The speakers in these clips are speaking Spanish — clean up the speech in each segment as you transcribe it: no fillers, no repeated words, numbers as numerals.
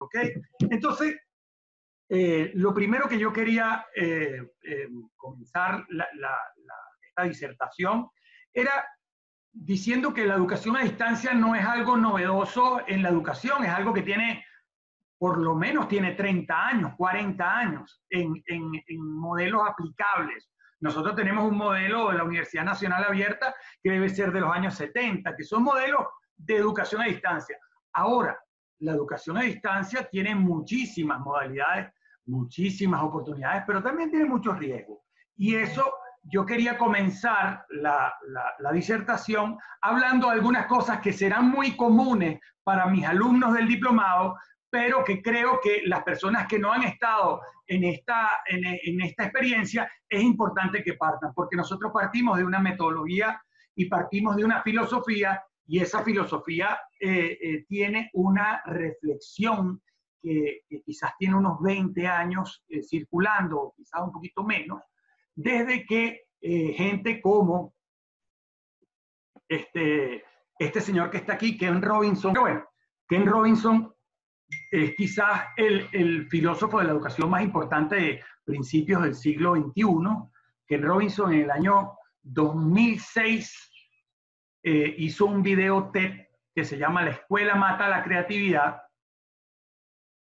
¿ok? Entonces, lo primero que yo quería comenzar esta disertación era diciendo que la educación a distancia no es algo novedoso en la educación, es algo que tiene, por lo menos tiene 30 años, 40 años en modelos aplicables. Nosotros tenemos un modelo de la Universidad Nacional Abierta que debe ser de los años 70, que son modelos de educación a distancia. Ahora, la educación a distancia tiene muchísimas modalidades, muchísimas oportunidades, pero también tiene muchos riesgos. Y eso, yo quería comenzar la disertación hablando de algunas cosas que serán muy comunes para mis alumnos del diplomado, pero que creo que las personas que no han estado en esta experiencia es importante que partan, porque nosotros partimos de una metodología y partimos de una filosofía, y esa filosofía tiene una reflexión que quizás tiene unos 20 años circulando, quizás un poquito menos, desde que gente como este señor que está aquí, Ken Robinson, pero bueno, Ken Robinson es quizás el filósofo de la educación más importante de principios del siglo XXI. Ken Robinson en el año 2006 hizo un video TED que se llama La escuela mata la creatividad,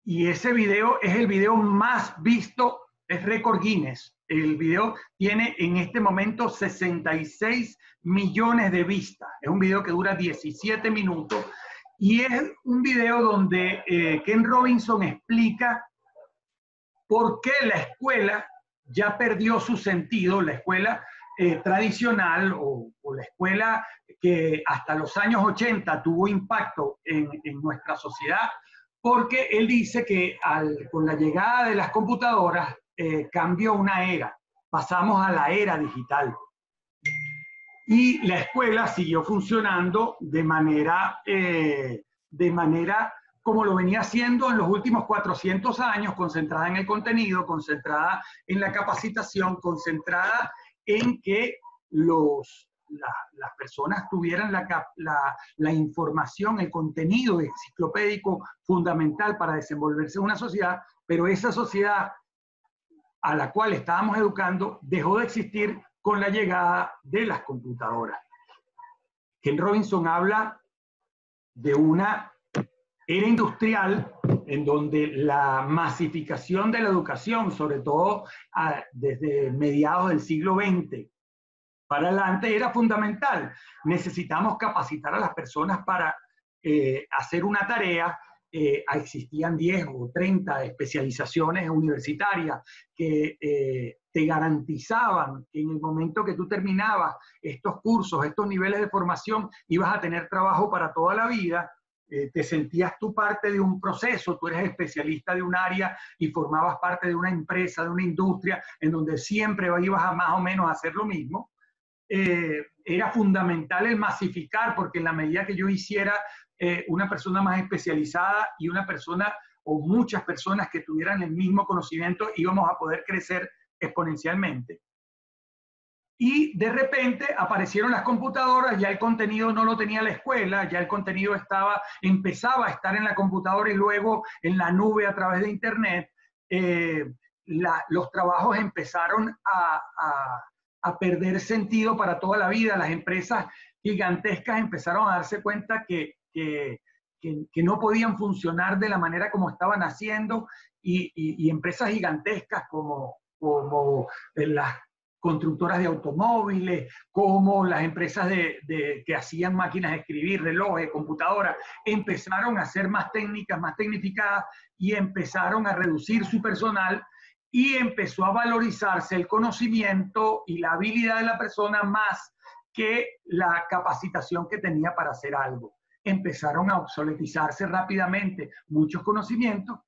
y ese video es el video más visto, es récord Guinness. El video tiene en este momento 66 millones de vistas. Es un video que dura 17 minutos y es un video donde Ken Robinson explica por qué la escuela ya perdió su sentido, la escuela tradicional o la escuela que hasta los años 80 tuvo impacto en nuestra sociedad, porque él dice que con la llegada de las computadoras cambió una era, pasamos a la era digital. Y la escuela siguió funcionando de manera como lo venía haciendo en los últimos 400 años, concentrada en el contenido, concentrada en la capacitación, concentrada en que las personas tuvieran la información, el contenido enciclopédico fundamental para desenvolverse en una sociedad, pero esa sociedad a la cual estábamos educando dejó de existir con la llegada de las computadoras. Ken Robinson habla de una era industrial en donde la masificación de la educación, sobre todo desde mediados del siglo XX para adelante, era fundamental. Necesitamos capacitar a las personas para hacer una tarea. Existían 10 o 30 especializaciones universitarias que te garantizaban que en el momento que tú terminabas estos cursos, estos niveles de formación, ibas a tener trabajo para toda la vida. Te sentías tú parte de un proceso, tú eres especialista de un área y formabas parte de una empresa, de una industria, en donde siempre ibas a más o menos a hacer lo mismo. Era fundamental el masificar, porque en la medida que yo hiciera una persona más especializada y una persona o muchas personas que tuvieran el mismo conocimiento, íbamos a poder crecer exponencialmente. Y de repente aparecieron las computadoras, ya el contenido no lo tenía la escuela, ya el contenido empezaba a estar en la computadora y luego en la nube a través de internet. Los trabajos empezaron a perder sentido para toda la vida. Las empresas gigantescas empezaron a darse cuenta que no podían funcionar de la manera como estaban haciendo, y empresas gigantescas como las constructoras de automóviles, como las empresas que hacían máquinas de escribir, relojes, computadoras, empezaron a ser más técnicas, más tecnificadas, y empezaron a reducir su personal, y empezó a valorizarse el conocimiento y la habilidad de la persona más que la capacitación que tenía para hacer algo. Empezaron a obsoletizarse rápidamente muchos conocimientos,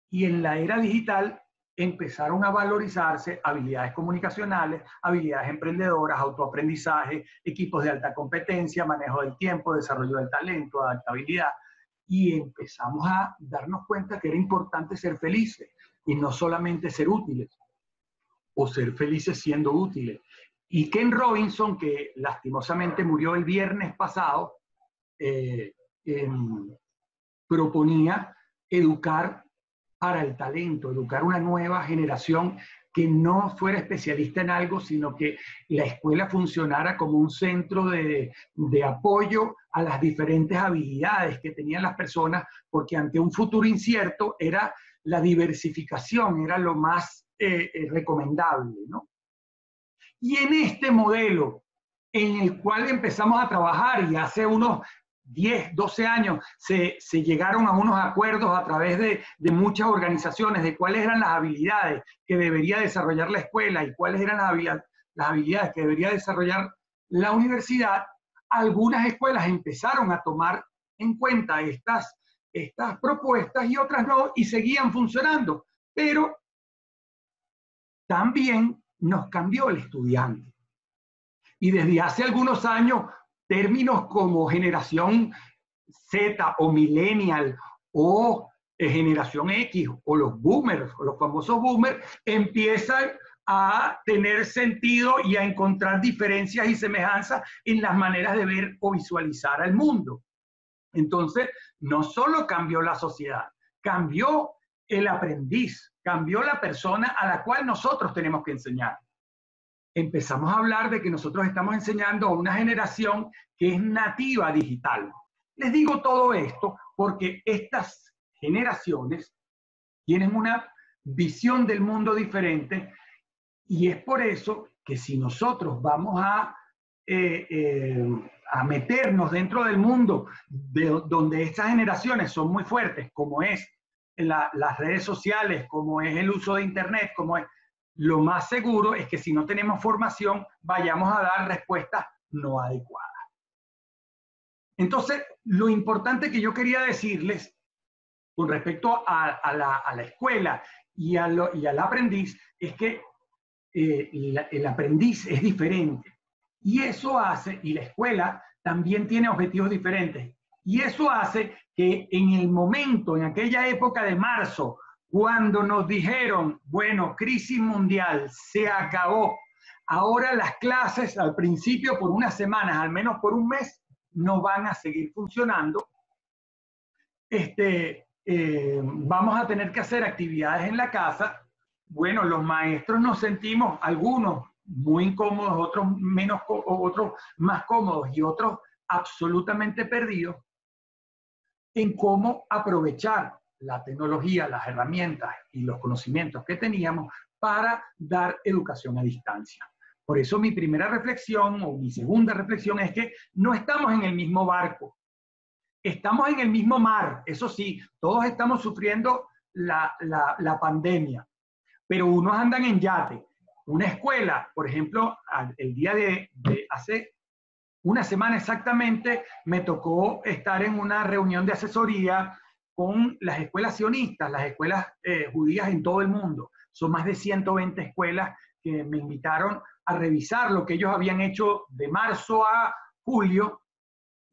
y en la era digital empezaron a valorizarse habilidades comunicacionales, habilidades emprendedoras, autoaprendizaje, equipos de alta competencia, manejo del tiempo, desarrollo del talento, adaptabilidad, y empezamos a darnos cuenta que era importante ser felices y no solamente ser útiles, o ser felices siendo útiles. Y Ken Robinson, que lastimosamente murió el viernes pasado, proponía educar para el talento, educar una nueva generación que no fuera especialista en algo, sino que la escuela funcionara como un centro de apoyo a las diferentes habilidades que tenían las personas, porque ante un futuro incierto era la diversificación, era lo más recomendable, ¿no? Y en este modelo en el cual empezamos a trabajar, y hace unos 10, 12 años se llegaron a unos acuerdos a través de muchas organizaciones de cuáles eran las habilidades que debería desarrollar la escuela y cuáles eran las habilidades que debería desarrollar la universidad. Algunas escuelas empezaron a tomar en cuenta estas propuestas y otras no, y seguían funcionando. Pero también nos cambió el estudiante. Y desde hace algunos años, términos como generación Z o millennial o generación X o los boomers, o los famosos boomers, empiezan a tener sentido y a encontrar diferencias y semejanzas en las maneras de ver o visualizar al mundo. Entonces, no solo cambió la sociedad, cambió el aprendiz, cambió la persona a la cual nosotros tenemos que enseñar. Empezamos a hablar de que nosotros estamos enseñando a una generación que es nativa digital. Les digo todo esto porque estas generaciones tienen una visión del mundo diferente, y es por eso que si nosotros vamos a meternos dentro del mundo donde estas generaciones son muy fuertes, como es las redes sociales, como es el uso de Internet, como es, lo más seguro es que si no tenemos formación vayamos a dar respuestas no adecuadas. Entonces, lo importante que yo quería decirles con respecto a la escuela y al aprendiz es que el aprendiz es diferente. Y eso hace, y la escuela también tiene objetivos diferentes. Y eso hace que en el momento, en aquella época de marzo, cuando nos dijeron, bueno, crisis mundial, se acabó, ahora las clases al principio por unas semanas, al menos por un mes, no van a seguir funcionando. Vamos a tener que hacer actividades en la casa. Bueno, los maestros nos sentimos, algunos muy incómodos, otros más cómodos y otros absolutamente perdidos en cómo aprovechar la tecnología, las herramientas y los conocimientos que teníamos para dar educación a distancia. Por eso mi primera reflexión o mi segunda reflexión es que no estamos en el mismo barco, estamos en el mismo mar. Eso sí, todos estamos sufriendo la pandemia, pero unos andan en yate. Una escuela, por ejemplo, el día de hace una semana exactamente, me tocó estar en una reunión de asesoría con las escuelas sionistas, las escuelas judías en todo el mundo. Son más de 120 escuelas que me invitaron a revisar lo que ellos habían hecho de marzo a julio,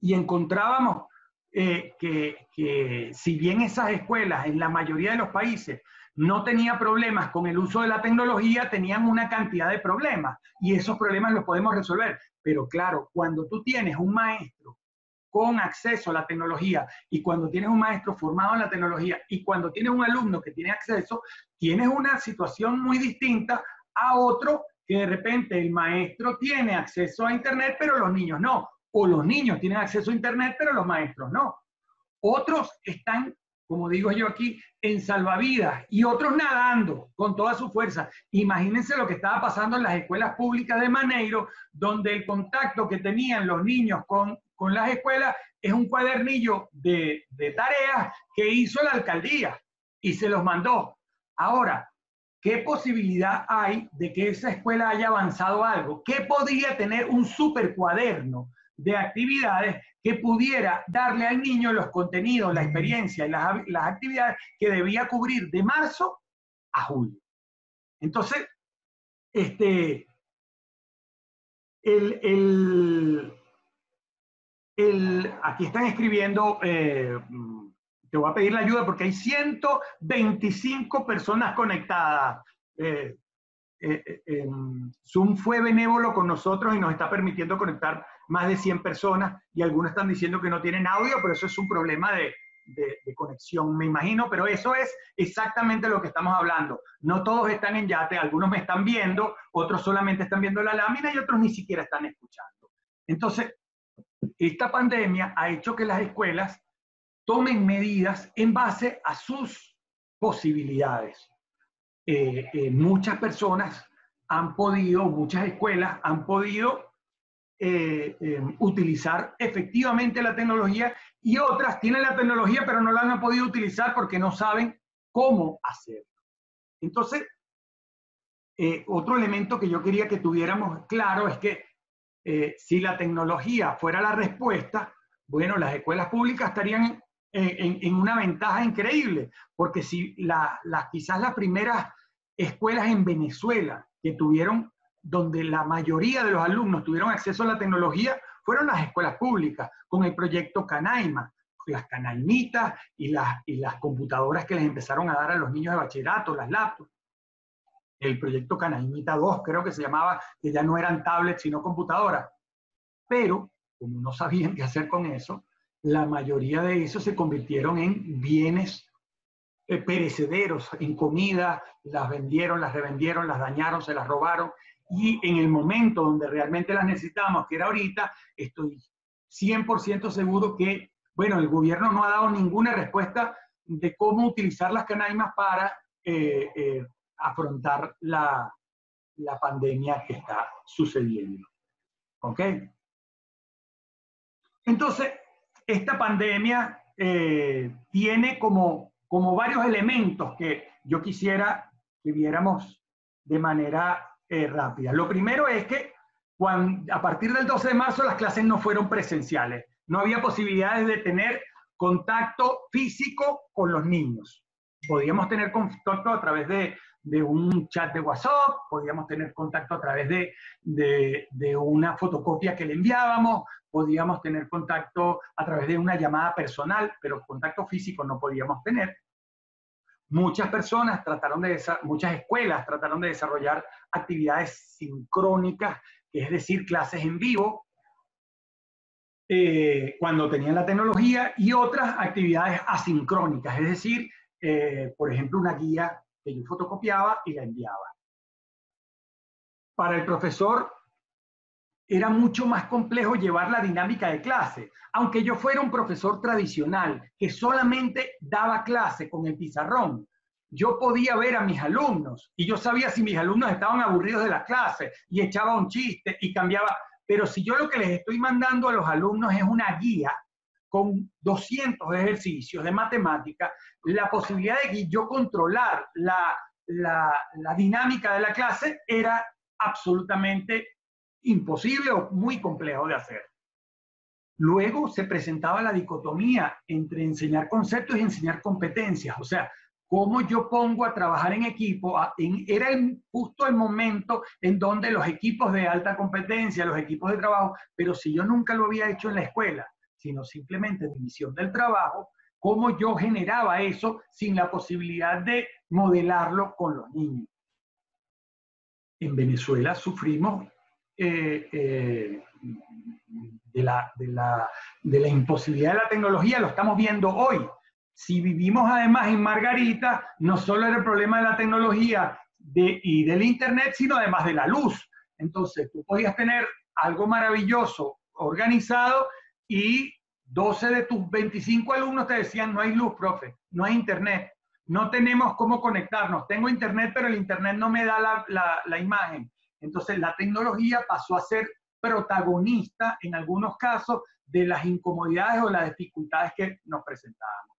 y encontrábamos que si bien esas escuelas en la mayoría de los países no tenían problemas con el uso de la tecnología, tenían una cantidad de problemas, y esos problemas los podemos resolver. Pero claro, cuando tú tienes un maestro con acceso a la tecnología, y cuando tienes un maestro formado en la tecnología, y cuando tienes un alumno que tiene acceso, tienes una situación muy distinta a otro que de repente el maestro tiene acceso a Internet, pero los niños no. O los niños tienen acceso a Internet, pero los maestros no. Otros están, como digo yo aquí, en salvavidas, y otros nadando con toda su fuerza. Imagínense lo que estaba pasando en las escuelas públicas de Maneiro, donde el contacto que tenían los niños con las escuelas es un cuadernillo de tareas que hizo la alcaldía y se los mandó. Ahora, ¿qué posibilidad hay de que esa escuela haya avanzado algo? ¿Qué podría tener un super cuaderno de actividades que pudiera darle al niño los contenidos, la experiencia y las actividades que debía cubrir de marzo a julio? Entonces, aquí están escribiendo, te voy a pedir la ayuda porque hay 125 personas conectadas. Zoom fue benévolo con nosotros y nos está permitiendo conectar más de 100 personas, y algunos están diciendo que no tienen audio, pero eso es un problema de conexión, me imagino, pero eso es exactamente lo que estamos hablando. No todos están en yate, algunos me están viendo, otros solamente están viendo la lámina y otros ni siquiera están escuchando. Entonces, esta pandemia ha hecho que las escuelas tomen medidas en base a sus posibilidades. Muchas personas han podido, muchas escuelas han podido utilizar efectivamente la tecnología y otras tienen la tecnología pero no la han podido utilizar porque no saben cómo hacerlo. Entonces, otro elemento que yo quería que tuviéramos claro es que si la tecnología fuera la respuesta, bueno, las escuelas públicas estarían en una ventaja increíble, porque si quizás las primeras escuelas en Venezuela que tuvieron, donde la mayoría de los alumnos tuvieron acceso a la tecnología, fueron las escuelas públicas, con el proyecto Canaima, las canaimitas y las computadoras que les empezaron a dar a los niños de bachillerato, las laptops. El proyecto Canaimita 2, creo que se llamaba, que ya no eran tablets, sino computadoras. Pero, como no sabían qué hacer con eso, la mayoría de esos se convirtieron en bienes perecederos, en comida, las vendieron, las revendieron, las dañaron, se las robaron. Y en el momento donde realmente las necesitábamos, que era ahorita, estoy 100% seguro que, bueno, el gobierno no ha dado ninguna respuesta de cómo utilizar las canaimas para afrontar la pandemia que está sucediendo. ¿Ok? Entonces, esta pandemia tiene como varios elementos que yo quisiera que viéramos de manera rápida. Lo primero es que a partir del 12 de marzo las clases no fueron presenciales. No había posibilidades de tener contacto físico con los niños. Podíamos tener contacto a través de un chat de WhatsApp, podíamos tener contacto a través de una fotocopia que le enviábamos, podíamos tener contacto a través de una llamada personal, pero contacto físico no podíamos tener. Muchas escuelas trataron de desarrollar actividades sincrónicas, es decir, clases en vivo, cuando tenían la tecnología, y otras actividades asincrónicas, es decir, por ejemplo, una guía que yo fotocopiaba y la enviaba. Para el profesor era mucho más complejo llevar la dinámica de clase. Aunque yo fuera un profesor tradicional que solamente daba clase con el pizarrón, yo podía ver a mis alumnos y yo sabía si mis alumnos estaban aburridos de la clase y echaba un chiste y cambiaba. Pero si yo lo que les estoy mandando a los alumnos es una guía con 200 ejercicios de matemática, la posibilidad de que yo controlar la dinámica de la clase era absolutamente imposible o muy complejo de hacer. Luego se presentaba la dicotomía entre enseñar conceptos y enseñar competencias. O sea, cómo yo pongo a trabajar en equipo, era justo el momento en donde los equipos de alta competencia, los equipos de trabajo, pero si yo nunca lo había hecho en la escuela, sino simplemente división del trabajo, cómo yo generaba eso sin la posibilidad de modelarlo con los niños. En Venezuela sufrimos de la imposibilidad de la tecnología, lo estamos viendo hoy. Si vivimos además en Margarita, no solo era el problema de la tecnología y del internet, sino además de la luz. Entonces, tú podías tener algo maravilloso organizado y 12 de tus 25 alumnos te decían, no hay luz, profe, no hay internet, no tenemos cómo conectarnos, tengo internet, pero el internet no me da la imagen. Entonces, la tecnología pasó a ser protagonista, en algunos casos, de las incomodidades o las dificultades que nos presentábamos.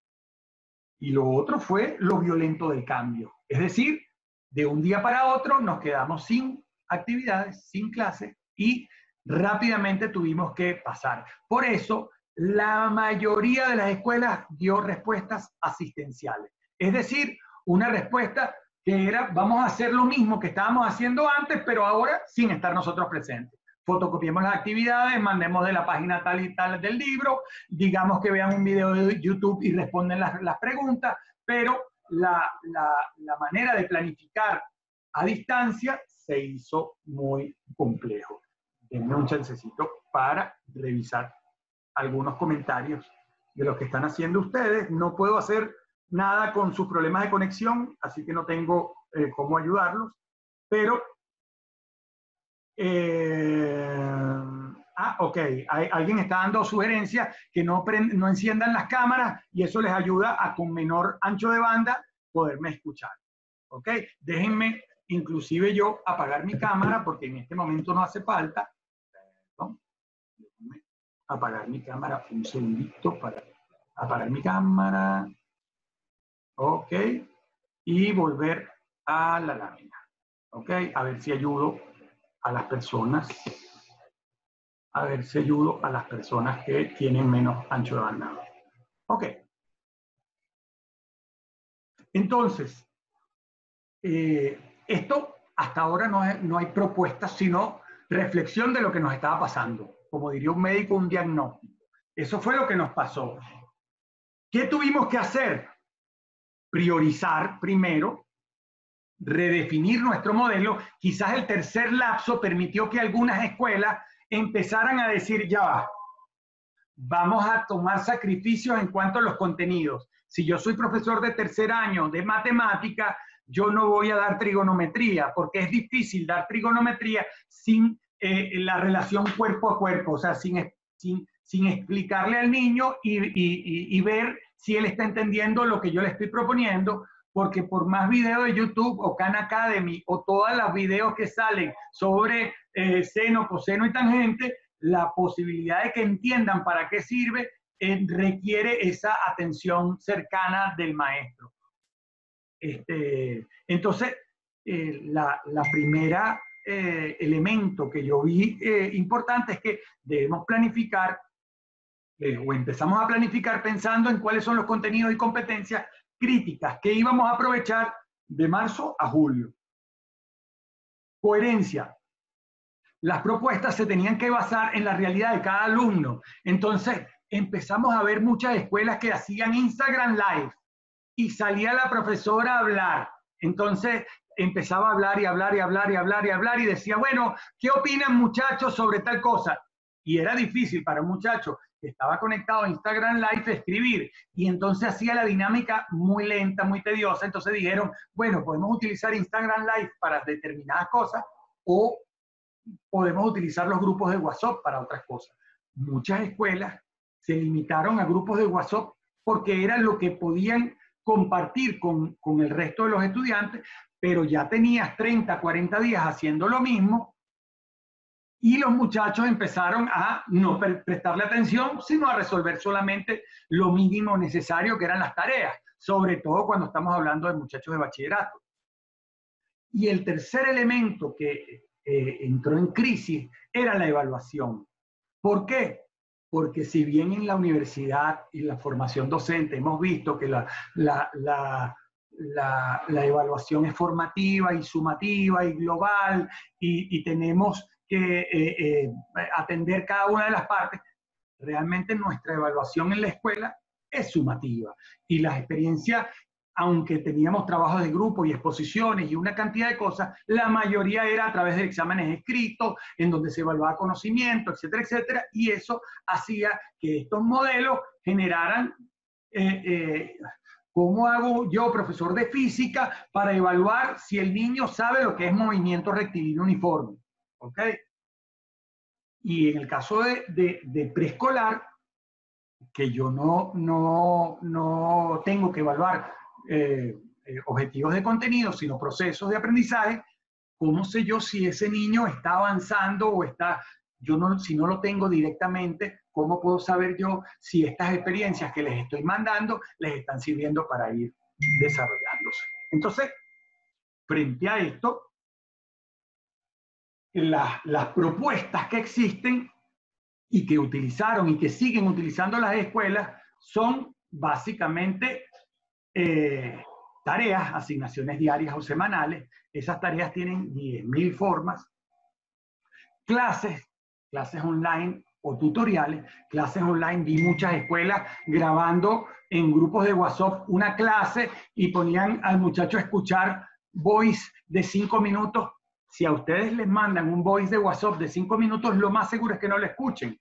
Y lo otro fue lo violento del cambio. Es decir, de un día para otro nos quedamos sin actividades, sin clases, y rápidamente tuvimos que pasar. Por eso, la mayoría de las escuelas dio respuestas asistenciales. Es decir, una respuesta que era, vamos a hacer lo mismo que estábamos haciendo antes, pero ahora sin estar nosotros presentes. Fotocopiemos las actividades, mandemos de la página tal y tal del libro, digamos que vean un video de YouTube y responden las preguntas, pero la manera de planificar a distancia se hizo muy complejo. Denme un chancecito para revisar algunos comentarios de lo que están haciendo ustedes. No puedo hacer nada con sus problemas de conexión, así que no tengo cómo ayudarlos, pero ok, alguien está dando sugerencias que no enciendan las cámaras y eso les ayuda a con menor ancho de banda poderme escuchar. Ok, déjenme inclusive yo apagar mi cámara porque en este momento no hace falta. Perdón. Déjenme apagar mi cámara un segundito para apagar mi cámara. Ok, y volver a la lámina. Ok, a ver si ayudo a las personas. A ver si ayudo a las personas que tienen menos ancho de banda. Ok. Entonces, esto hasta ahora no hay propuestas, sino reflexión de lo que nos estaba pasando. Como diría un médico, un diagnóstico. Eso fue lo que nos pasó. ¿Qué tuvimos que hacer? Priorizar primero, redefinir nuestro modelo. Quizás el tercer lapso permitió que algunas escuelas empezaran a decir, ya va, vamos a tomar sacrificios en cuanto a los contenidos. Si yo soy profesor de tercer año de matemática, yo no voy a dar trigonometría, porque es difícil dar trigonometría sin la relación cuerpo a cuerpo, o sea, sin explicarle al niño y ver si él está entendiendo lo que yo le estoy proponiendo, porque por más videos de YouTube o Khan Academy o todas las videos que salen sobre seno, coseno y tangente, la posibilidad de que entiendan para qué sirve requiere esa atención cercana del maestro. Entonces, la primera elemento que yo vi importante es que debemos planificar o empezamos a planificar pensando en cuáles son los contenidos y competencias críticas que íbamos a aprovechar de marzo a julio. Coherencia. Las propuestas se tenían que basar en la realidad de cada alumno. Entonces, empezamos a ver muchas escuelas que hacían Instagram Live y salía la profesora a hablar. Entonces, empezaba a hablar y hablar y hablar y hablar y hablar y decía, bueno, ¿qué opinan muchachos sobre tal cosa? Y era difícil para un muchacho que estaba conectado a Instagram Live escribir. Y entonces hacía la dinámica muy lenta, muy tediosa. Entonces dijeron, bueno, podemos utilizar Instagram Live para determinadas cosas o podemos utilizar los grupos de WhatsApp para otras cosas. Muchas escuelas se limitaron a grupos de WhatsApp porque era lo que podían compartir con el resto de los estudiantes, pero ya tenías 30, 40 días haciendo lo mismo y los muchachos empezaron a no prestarle atención, sino a resolver solamente lo mínimo necesario que eran las tareas, sobre todo cuando estamos hablando de muchachos de bachillerato. Y el tercer elemento que entró en crisis era la evaluación. ¿Por qué? Porque si bien en la universidad y la formación docente hemos visto que la evaluación es formativa y sumativa y global y tenemos que atender cada una de las partes, realmente nuestra evaluación en la escuela es sumativa. Y las experiencias, aunque teníamos trabajos de grupo y exposiciones y una cantidad de cosas, la mayoría era a través de exámenes escritos, en donde se evaluaba conocimiento, etcétera, etcétera, y eso hacía que estos modelos generaran ¿cómo hago yo, profesor de física, para evaluar si el niño sabe lo que es movimiento rectilíneo uniforme? ¿Ok? Y en el caso de preescolar, que yo no tengo que evaluar objetivos de contenido, sino procesos de aprendizaje, ¿cómo sé yo si ese niño está avanzando o está, si no lo tengo directamente, cómo puedo saber yo si estas experiencias que les estoy mandando les están sirviendo para ir desarrollándose? Entonces, frente a esto, las propuestas que existen y que utilizaron y que siguen utilizando las escuelas son básicamente tareas, asignaciones diarias o semanales. Esas tareas tienen 10.000 formas. Clases online o tutoriales. Clases online, vi muchas escuelas grabando en grupos de WhatsApp una clase y ponían al muchacho a escuchar voice de 5 minutos. Si a ustedes les mandan un voice de WhatsApp de 5 minutos, lo más seguro es que no lo escuchen.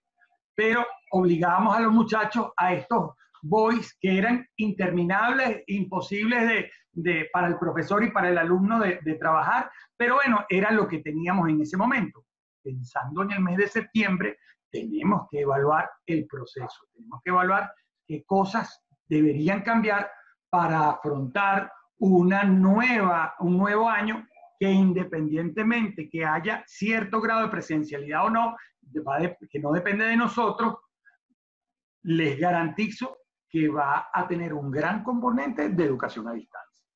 pero obligábamos a los muchachos a estos boys que eran interminables, imposibles para el profesor y para el alumno de trabajar, pero bueno, era lo que teníamos en ese momento. Pensando en el mes de septiembre, tenemos que evaluar el proceso, tenemos que evaluar qué cosas deberían cambiar para afrontar un nuevo año que, independientemente que haya cierto grado de presencialidad o no, que no depende de nosotros, les garantizo que va a tener un gran componente de educación a distancia.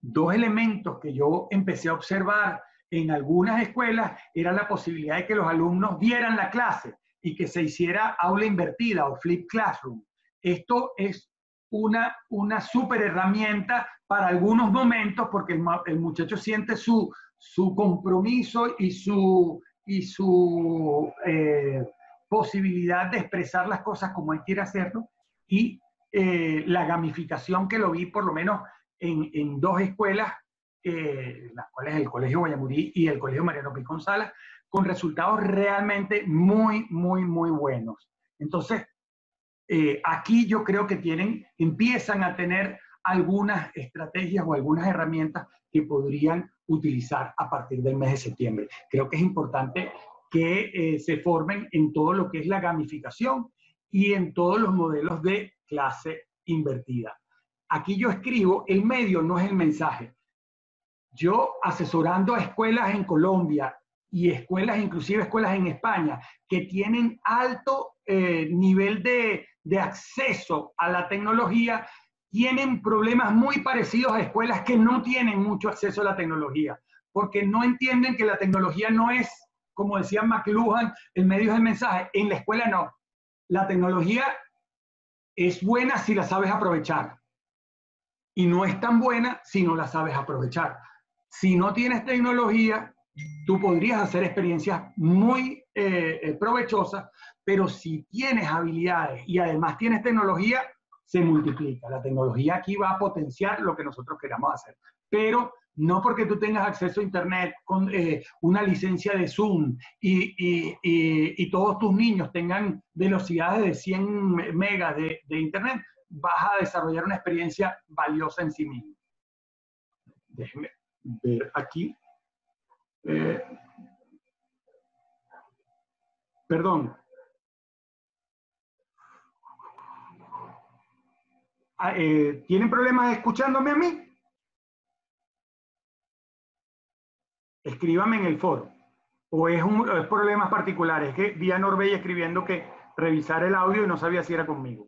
Dos elementos que yo empecé a observar en algunas escuelas era la posibilidad de que los alumnos vieran la clase y que se hiciera aula invertida o flip classroom. Esto es una súper herramienta para algunos momentos porque el muchacho siente su compromiso y su posibilidad de expresar las cosas como él quiere hacerlo, y la gamificación que lo vi por lo menos en dos escuelas, las cuales el Colegio Guayamurí y el Colegio Mariano Picón Salas, con resultados realmente muy, muy, muy buenos. Entonces, aquí yo creo que empiezan a tener algunas estrategias o algunas herramientas que podrían utilizar a partir del mes de septiembre. Creo que es importante que se formen en todo lo que es la gamificación y en todos los modelos de clase invertida. Aquí yo escribo, el medio no es el mensaje. Yo asesorando a escuelas en Colombia y escuelas, inclusive escuelas en España, que tienen alto nivel de acceso a la tecnología, tienen problemas muy parecidos a escuelas que no tienen mucho acceso a la tecnología, porque no entienden que la tecnología no es, como decía McLuhan, el medio del mensaje. En la escuela no. La tecnología es buena si la sabes aprovechar y no es tan buena si no la sabes aprovechar. Si no tienes tecnología, tú podrías hacer experiencias muy provechosas, pero si tienes habilidades y además tienes tecnología, se multiplica. La tecnología aquí va a potenciar lo que nosotros queramos hacer, pero no porque tú tengas acceso a Internet con una licencia de Zoom y todos tus niños tengan velocidades de 100 megas de Internet, vas a desarrollar una experiencia valiosa en sí mismo. Déjenme ver aquí. Perdón. ¿Tienen problemas escuchándome a mí? Escríbame en el foro. ¿O es problemas particulares? Es que vi a Norbey escribiendo que revisar el audio y no sabía si era conmigo.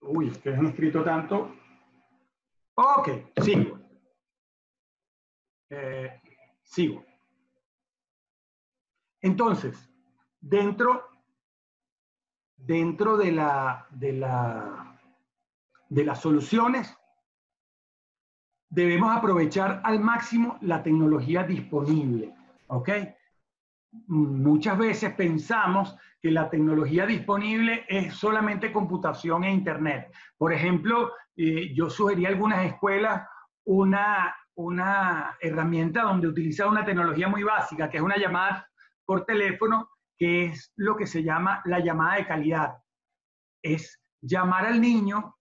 Uy, es que han escrito tanto. Ok, sigo. Sigo. Entonces, dentro de las soluciones, debemos aprovechar al máximo la tecnología disponible, ¿ok? Muchas veces pensamos que la tecnología disponible es solamente computación e internet. Por ejemplo, yo sugerí a algunas escuelas una herramienta donde utilizar una tecnología muy básica, que es una llamada por teléfono, que es lo que se llama la llamada de calidad. Es llamar al niño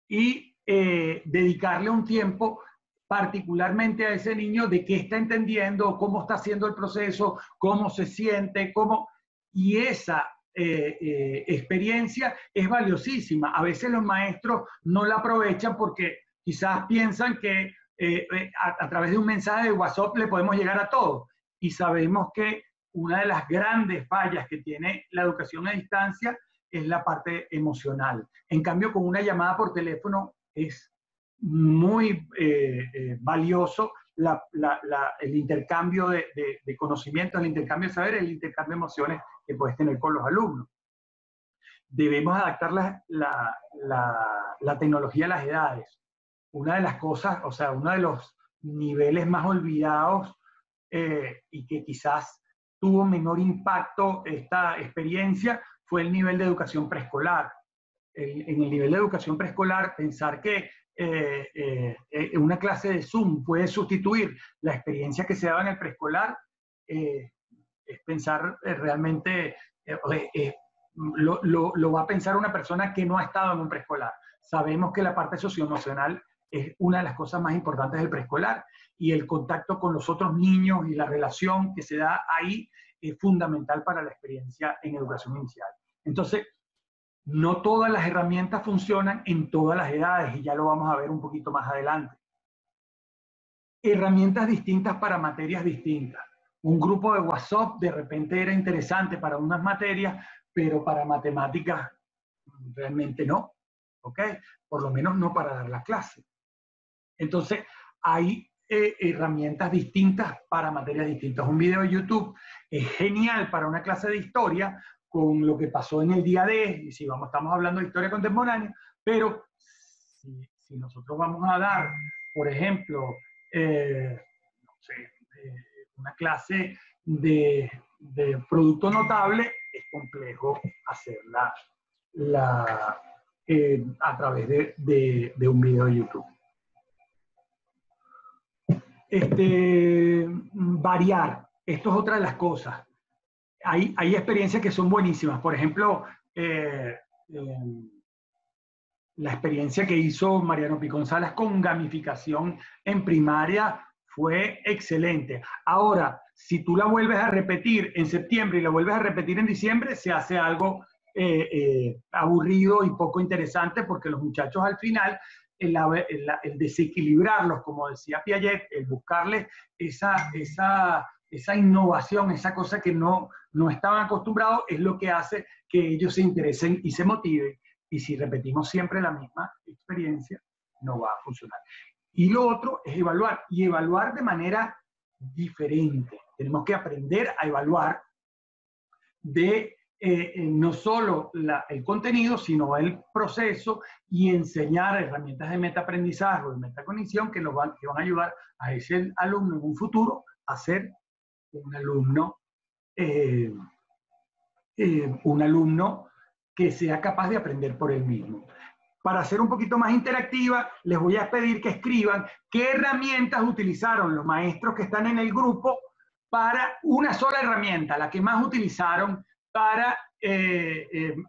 y dedicarle un tiempo particularmente a ese niño de qué está entendiendo, cómo está haciendo el proceso, cómo se siente, y esa experiencia es valiosísima. A veces los maestros no la aprovechan porque quizás piensan que a través de un mensaje de WhatsApp le podemos llegar a todos. Y sabemos que una de las grandes fallas que tiene la educación a distancia es la parte emocional. En cambio, con una llamada por teléfono es muy valioso el intercambio de conocimientos, el intercambio de saber, el intercambio de emociones que puedes tener con los alumnos. Debemos adaptar la tecnología a las edades. Una de las cosas, o sea, uno de los niveles más olvidados y que quizás tuvo menor impacto esta experiencia fue el nivel de educación preescolar. En el nivel de educación preescolar, pensar que una clase de Zoom puede sustituir la experiencia que se daba en el preescolar, es pensar realmente, lo va a pensar una persona que no ha estado en un preescolar. Sabemos que la parte socioemocional es una de las cosas más importantes del preescolar, y el contacto con los otros niños y la relación que se da ahí es fundamental para la experiencia en educación inicial. Entonces, no todas las herramientas funcionan en todas las edades, y ya lo vamos a ver un poquito más adelante. Herramientas distintas para materias distintas. Un grupo de WhatsApp de repente era interesante para unas materias, pero para matemáticas realmente no, ¿ok? Por lo menos no para dar la clase. Entonces, hay herramientas distintas para materias distintas. Un video de YouTube es genial para una clase de historia, con lo que pasó en el día D, y si estamos hablando de historia contemporánea, pero si nosotros vamos a dar, por ejemplo, no sé, una clase de producto notable, es complejo hacerla a través de un video de YouTube. Variar, esto es otra de las cosas. Hay experiencias que son buenísimas. Por ejemplo, la experiencia que hizo Mariano Picón Salas con gamificación en primaria fue excelente. Ahora, si tú la vuelves a repetir en septiembre y la vuelves a repetir en diciembre, se hace algo aburrido y poco interesante, porque los muchachos al final, el desequilibrarlos, como decía Piaget, el buscarles esa innovación, esa cosa que no estaban acostumbrados, es lo que hace que ellos se interesen y se motiven. Y si repetimos siempre la misma experiencia, no va a funcionar. Y lo otro es evaluar, y evaluar de manera diferente. Tenemos que aprender a evaluar no solo el contenido, sino el proceso, y enseñar herramientas de metaaprendizaje o de metacognición que van a ayudar a ese alumno en un futuro a ser un alumno que sea capaz de aprender por él mismo. Para hacer un poquito más interactiva, les voy a pedir que escriban qué herramientas utilizaron los maestros que están en el grupo, para una sola herramienta, la que más utilizaron para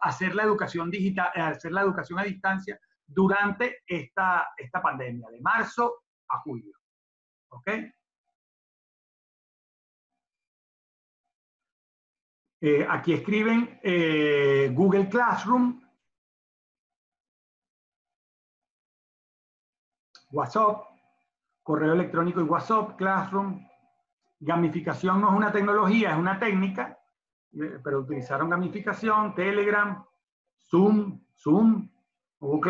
hacer la educación digital, hacer la educación a distancia durante esta pandemia, de marzo a julio. ¿Ok? Aquí escriben Google Classroom, WhatsApp, correo electrónico y WhatsApp, Classroom. Gamificación no es una tecnología, es una técnica, pero utilizaron gamificación, Telegram, Zoom, ok.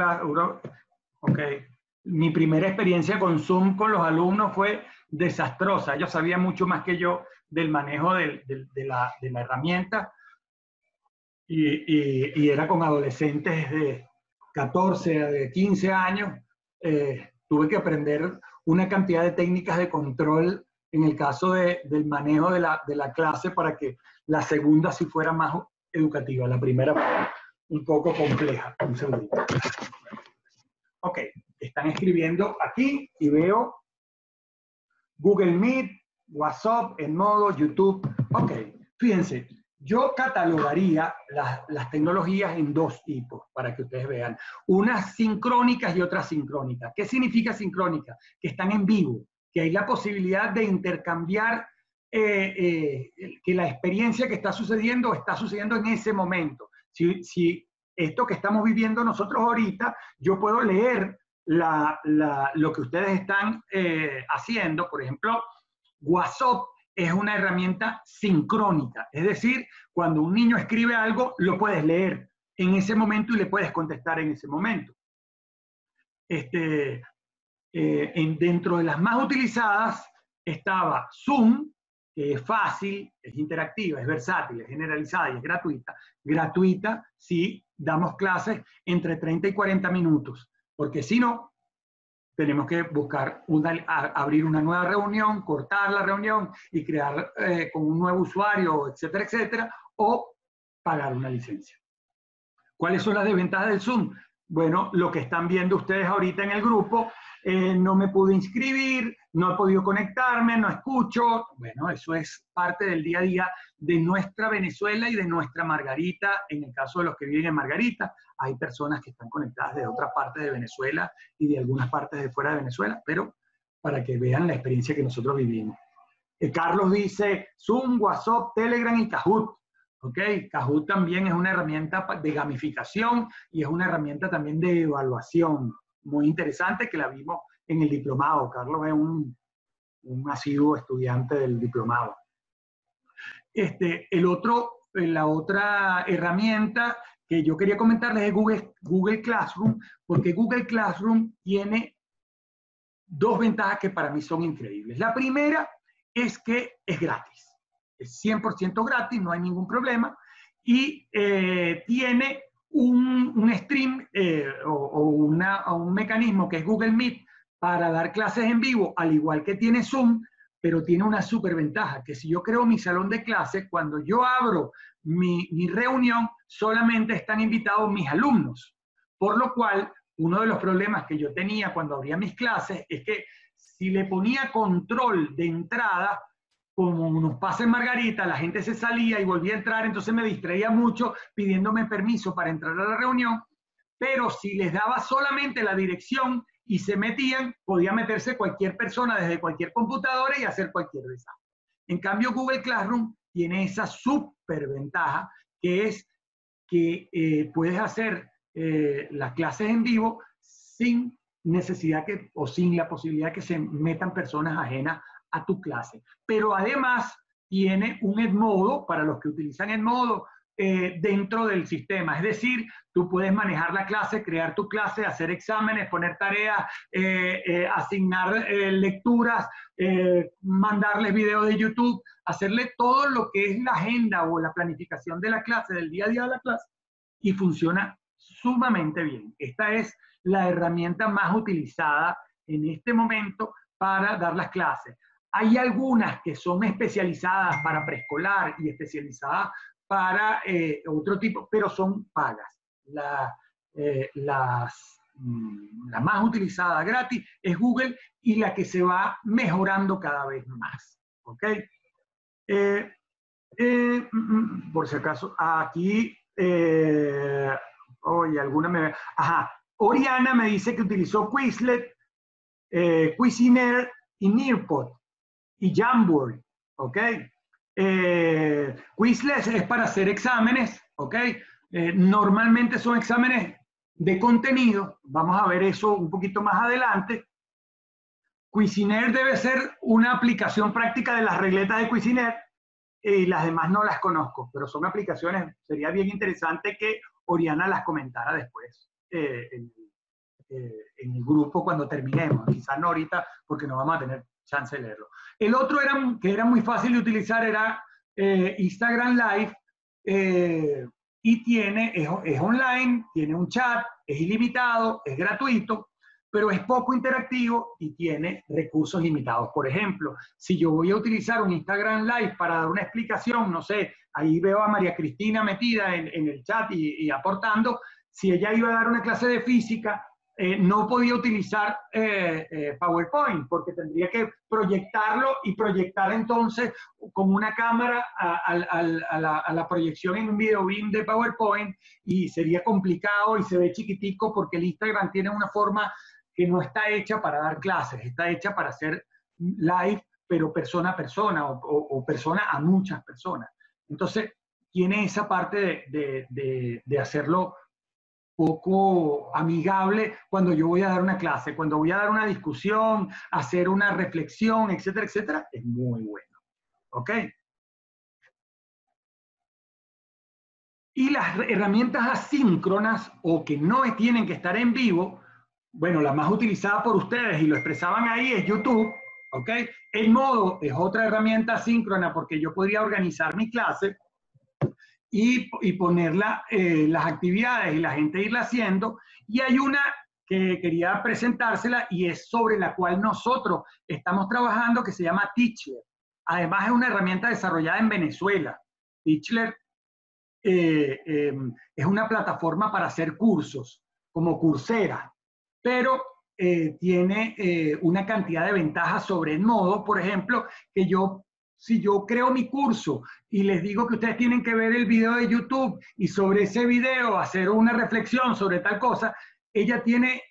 Mi primera experiencia con Zoom con los alumnos fue desastrosa. Ellos sabían mucho más que yo del manejo de la herramienta, y era con adolescentes de 14 de 15 años. Tuve que aprender una cantidad de técnicas de control en el caso del manejo de la clase, para que la segunda sí fuera más educativa. La primera fue un poco compleja. Un segundito. Ok, están escribiendo aquí y veo Google Meet, WhatsApp, en modo YouTube. Ok, fíjense, yo catalogaría las tecnologías en dos tipos para que ustedes vean. Unas sincrónicas y otras sincrónicas. ¿Qué significa sincrónica? Que están en vivo, que hay la posibilidad de intercambiar, que la experiencia que está sucediendo en ese momento. Si esto que estamos viviendo nosotros ahorita, yo puedo leer lo que ustedes están haciendo. Por ejemplo, WhatsApp es una herramienta sincrónica, es decir, cuando un niño escribe algo, lo puedes leer en ese momento y le puedes contestar en ese momento. Dentro de las más utilizadas estaba Zoom, que es fácil, es interactiva, es versátil, es generalizada y es gratuita. Gratuita si damos clases entre 30 y 40 minutos, porque si no, tenemos que buscar abrir una nueva reunión, cortar la reunión y crear con un nuevo usuario, etcétera, etcétera, o pagar una licencia. ¿Cuáles son las desventajas del Zoom? bueno, lo que están viendo ustedes ahorita en el grupo, no me pude inscribir, no he podido conectarme, no escucho. Bueno, eso es parte del día a día de nuestra Venezuela y de nuestra Margarita. En el caso de los que viven en Margarita, hay personas que están conectadas de otras partes de Venezuela y de algunas partes de fuera de Venezuela, pero para que vean la experiencia que nosotros vivimos. Carlos dice Zoom, WhatsApp, Telegram y Kahoot. ¿Ok? Kahoot también es una herramienta de gamificación y es una herramienta también de evaluación muy interesante que la vimos en el diplomado. Carlos es un asiduo estudiante del diplomado. La otra herramienta que yo quería comentarles es Google Classroom, porque Google Classroom tiene dos ventajas que para mí son increíbles. La primera es que es gratis. Es 100% gratis, no hay ningún problema, y tiene un stream o un mecanismo que es Google Meet para dar clases en vivo, al igual que tiene Zoom, pero tiene una super ventaja, que si yo creo mi salón de clases, cuando yo abro mi reunión, solamente están invitados mis alumnos, por lo cual uno de los problemas que yo tenía cuando abría mis clases es que si le ponía control de entrada, como nos pasa en Margarita, la gente se salía y volvía a entrar, entonces me distraía mucho pidiéndome permiso para entrar a la reunión, pero si les daba solamente la dirección y se metían, podía meterse cualquier persona desde cualquier computadora y hacer cualquier desastre. En cambio, Google Classroom tiene esa súper ventaja, que es que puedes hacer las clases en vivo sin necesidad o sin la posibilidad que se metan personas ajenas a tu clase. Pero además tiene un Edmodo, para los que utilizan Edmodo, dentro del sistema. Es decir, tú puedes manejar la clase, crear tu clase, hacer exámenes, poner tareas, asignar lecturas, mandarles videos de YouTube, hacerle todo lo que es la agenda o la planificación de la clase, del día a día de la clase, y funciona sumamente bien. Esta es la herramienta más utilizada en este momento para dar las clases. Hay algunas que son especializadas para preescolar y especializadas para otro tipo, pero son pagas. La más utilizada gratis es Google y la que se va mejorando cada vez más. ¿Ok? Por si acaso, aquí, oye, alguna me... Ajá, Oriana me dice que utilizó Quizlet, Cuisiner y Nearpod y Jamboard, ¿ok? Quizlet es para hacer exámenes, ¿ok? Normalmente son exámenes de contenido, vamos a ver eso un poquito más adelante. Cuisiner debe ser una aplicación práctica de las regletas de Cuisiner, y las demás no las conozco, pero son aplicaciones, sería bien interesante que Oriana las comentara después en el grupo cuando terminemos, quizás no ahorita porque no vamos a tener chance de leerlo. El otro que era muy fácil de utilizar era Instagram Live, y es online, tiene un chat, es ilimitado, es gratuito, pero es poco interactivo y tiene recursos limitados. Por ejemplo, si yo voy a utilizar un Instagram Live para dar una explicación, no sé, ahí veo a María Cristina metida en el chat y aportando, si ella iba a dar una clase de física, no podía utilizar PowerPoint porque tendría que proyectarlo y proyectar entonces con una cámara a la proyección en un video beam de PowerPoint, y sería complicado y se ve chiquitico porque el Instagram tiene una forma que no está hecha para dar clases, está hecha para hacer live, pero persona a persona o persona a muchas personas. Entonces, tiene esa parte de hacerlo poco amigable cuando yo voy a dar una clase, cuando voy a dar una discusión, hacer una reflexión, etcétera, etcétera, es muy bueno. ¿Ok? Y las herramientas asíncronas o que no tienen que estar en vivo, bueno, la más utilizada por ustedes y lo expresaban ahí es YouTube, ¿ok? Edmodo es otra herramienta asíncrona porque yo podría organizar mi clase y ponerla, las actividades y la gente irla haciendo. Y hay una que quería presentársela y es sobre la cual nosotros estamos trabajando, que se llama Teachler. Además es una herramienta desarrollada en Venezuela. Teachler es una plataforma para hacer cursos. como Coursera, pero tiene una cantidad de ventajas sobre Edmodo, por ejemplo, que si yo creo mi curso y les digo que ustedes tienen que ver el video de YouTube y sobre ese video hacer una reflexión sobre tal cosa, ella tiene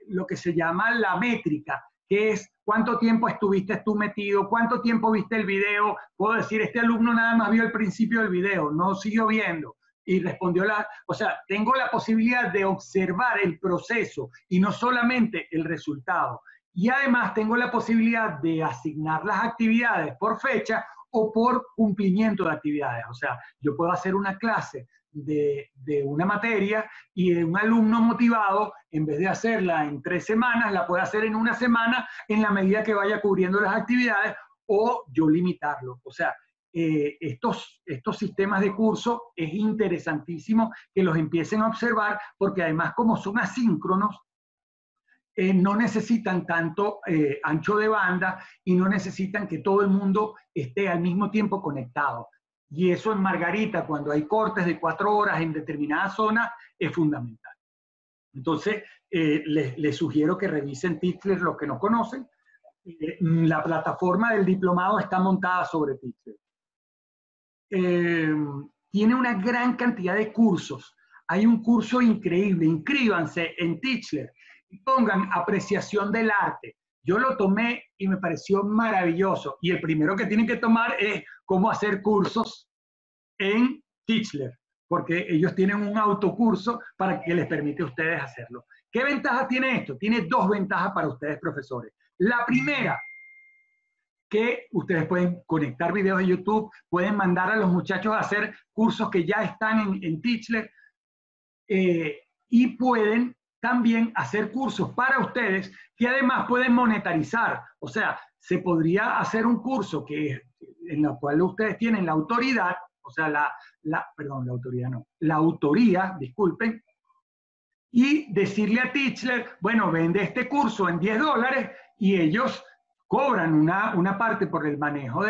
lo que se llama la métrica, que es cuánto tiempo estuviste tú metido, cuánto tiempo viste el video. Puedo decir, este alumno nada más vio el principio del video, no siguió viendo y respondió o sea, tengo la posibilidad de observar el proceso y no solamente el resultado. Y además tengo la posibilidad de asignar las actividades por fecha o por cumplimiento de actividades. O sea, yo puedo hacer una clase de una materia y un alumno motivado, en vez de hacerla en 3 semanas, la puede hacer en 1 semana en la medida que vaya cubriendo las actividades, o yo limitarlo. O sea, estos sistemas de curso es interesantísimo que los empiecen a observar, porque además, como son asíncronos, no necesitan tanto ancho de banda y no necesitan que todo el mundo esté al mismo tiempo conectado. Y eso en Margarita, cuando hay cortes de 4 horas en determinada zona, es fundamental. Entonces, les sugiero que revisen Teachler, los que no conocen. La plataforma del diplomado está montada sobre Teachler. Tiene una gran cantidad de cursos. Hay un curso increíble, inscríbanse en Teachler y pongan apreciación del arte. Yo lo tomé y me pareció maravilloso. Y el primero que tienen que tomar es cómo hacer cursos en Teachler, porque ellos tienen un autocurso para que les permite a ustedes hacerlo. ¿Qué ventaja tiene esto? Tiene 2 ventajas para ustedes, profesores. La primera, que ustedes pueden conectar videos de YouTube, pueden mandar a los muchachos a hacer cursos que ya están en Teachler, y pueden también hacer cursos para ustedes que además pueden monetarizar. O sea, se podría hacer un curso en el cual ustedes tienen la autoridad, o sea, la autoría, disculpen, y decirle a Teachler, bueno, vende este curso en $10 y ellos cobran una parte por el manejo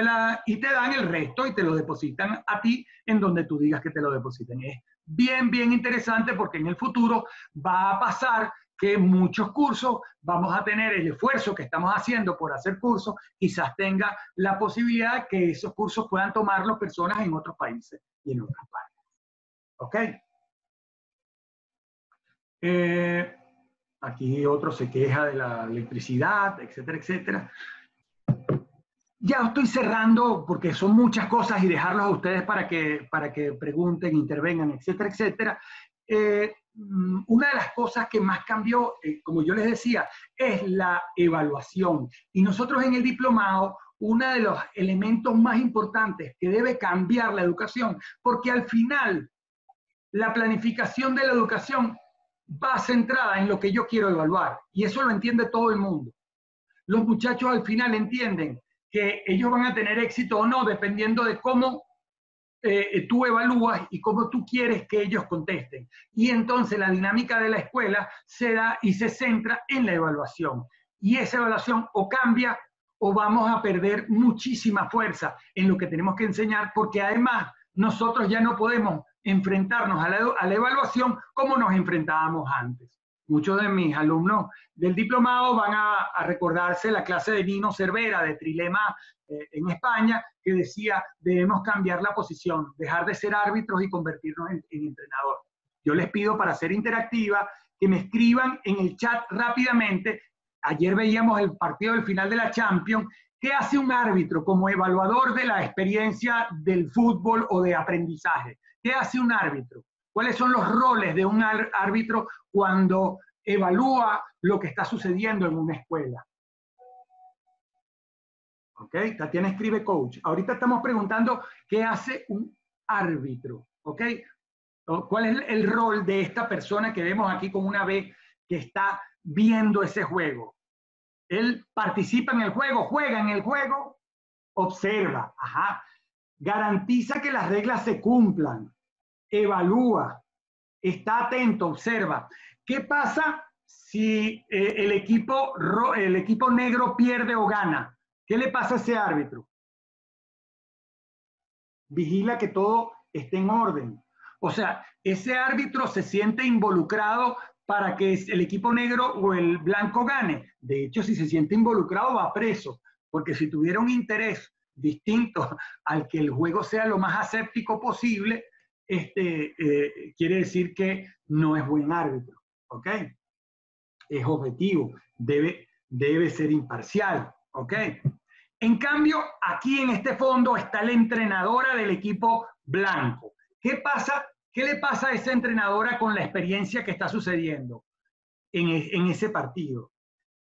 y te dan el resto y te lo depositan a ti en donde tú digas que te lo depositen. Es bien, bien interesante, porque en el futuro va a pasar que muchos cursos vamos a tener el esfuerzo que estamos haciendo por hacer cursos, quizás tenga la posibilidad que esos cursos puedan tomarlos personas en otros países y en otras partes. ¿Ok? Aquí otro se queja de la electricidad, etcétera, etcétera. Ya estoy cerrando porque son muchas cosas y dejarlos a ustedes para que pregunten, intervengan, etcétera, etcétera. Una de las cosas que más cambió, como yo les decía, es la evaluación. Y nosotros en el diplomado, uno de los elementos más importantes que debe cambiar la educación, porque al final la planificación de la educación va centrada en lo que yo quiero evaluar. Y eso lo entiende todo el mundo. Los muchachos al final entienden que ellos van a tener éxito o no dependiendo de cómo tú evalúas y cómo tú quieres que ellos contesten. Y entonces la dinámica de la escuela se da y se centra en la evaluación. Y esa evaluación o cambia o vamos a perder muchísima fuerza en lo que tenemos que enseñar, porque además nosotros ya no podemos enfrentarnos a la evaluación como nos enfrentábamos antes. Muchos de mis alumnos del diplomado van a recordarse la clase de Nino Cervera, de Trilema en España, que decía, debemos cambiar la posición, dejar de ser árbitros y convertirnos en entrenador. Yo les pido, para ser interactiva, que me escriban en el chat rápidamente. Ayer veíamos el partido del final de la Champions. ¿Qué hace un árbitro como evaluador de la experiencia del fútbol o de aprendizaje? ¿Qué hace un árbitro? ¿Cuáles son los roles de un árbitro cuando evalúa lo que está sucediendo en una escuela? ¿Ok? Tatiana escribe coach. Ahorita estamos preguntando qué hace un árbitro. ¿Ok? ¿Cuál es el rol de esta persona que vemos aquí con una B que está viendo ese juego? Él participa en el juego, juega en el juego, observa, ajá, garantiza que las reglas se cumplan, evalúa, está atento, observa. ¿Qué pasa si el equipo negro pierde o gana? ¿Qué le pasa a ese árbitro? Vigila que todo esté en orden. O sea, ese árbitro se siente involucrado para que el equipo negro o el blanco gane. De hecho, si se siente involucrado, va preso, porque si tuviera un interés distinto al que el juego sea lo más aséptico posible, quiere decir que no es buen árbitro, ¿ok? Es objetivo, debe ser imparcial, ¿ok? En cambio, aquí en este fondo está la entrenadora del equipo blanco. ¿Qué pasa? ¿Qué le pasa a esa entrenadora con la experiencia que está sucediendo en ese partido?